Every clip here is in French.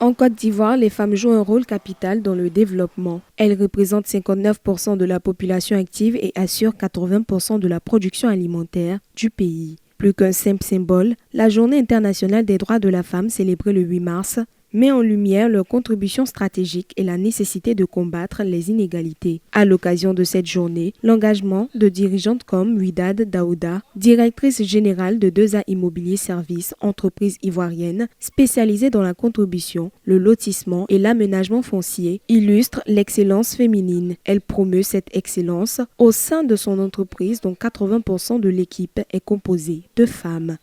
En Côte d'Ivoire, les femmes jouent un rôle capital dans le développement. Elles représentent 59% de la population active et assurent 80% de la production alimentaire du pays. Plus qu'un simple symbole, la Journée internationale des droits de la femme, célébrée le 8 mars, met en lumière leur contribution stratégique et la nécessité de combattre les inégalités. À l'occasion de cette journée, l'engagement de dirigeantes comme Ouidad Daouda, directrice générale de 2A Immobilier Services, entreprise ivoirienne spécialisée dans la contribution, le lotissement et l'aménagement foncier, illustre l'excellence féminine. Elle promeut cette excellence au sein de son entreprise dont 80% de l'équipe est composée de femmes.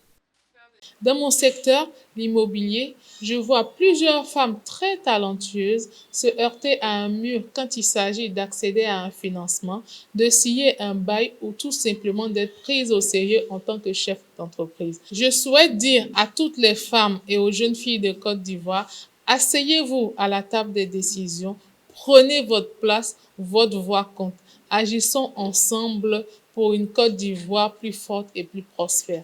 Dans mon secteur, l'immobilier, je vois plusieurs femmes très talentueuses se heurter à un mur quand il s'agit d'accéder à un financement, de signer un bail ou tout simplement d'être prises au sérieux en tant que chef d'entreprise. Je souhaite dire à toutes les femmes et aux jeunes filles de Côte d'Ivoire, asseyez-vous à la table des décisions, prenez votre place, votre voix compte. Agissons ensemble pour une Côte d'Ivoire plus forte et plus prospère.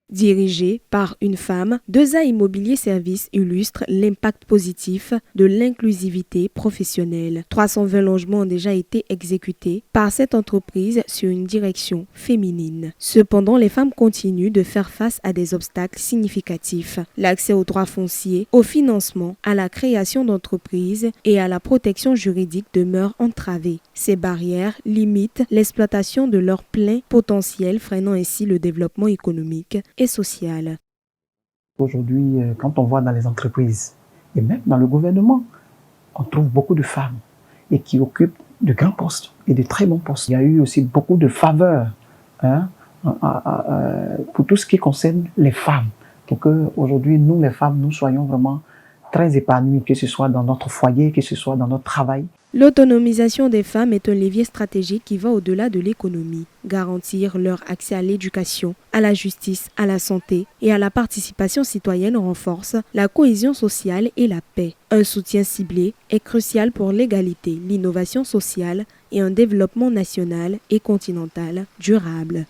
Dirigée par une femme, 2A Immobilier Services illustre l'impact positif de l'inclusivité professionnelle. 320 logements ont déjà été exécutés par cette entreprise sur une direction féminine. Cependant, les femmes continuent de faire face à des obstacles significatifs. L'accès aux droits fonciers, au financement, à la création d'entreprises et à la protection juridique demeure entravée. Ces barrières limitent l'exploitation de leur plein potentiel, freinant ainsi le développement économique et social. Aujourd'hui, quand on voit dans les entreprises et même dans le gouvernement, on trouve beaucoup de femmes et qui occupent de grands postes et de très bons postes. Il y a eu aussi beaucoup de faveurs pour tout ce qui concerne les femmes, pour que aujourd'hui nous les femmes nous soyons vraiment très épanouies, que ce soit dans notre foyer, que ce soit dans notre travail. L'autonomisation des femmes est un levier stratégique qui va au-delà de l'économie. Garantir leur accès à l'éducation, à la justice, à la santé et à la participation citoyenne renforce la cohésion sociale et la paix. Un soutien ciblé est crucial pour l'égalité, l'innovation sociale et un développement national et continental durable.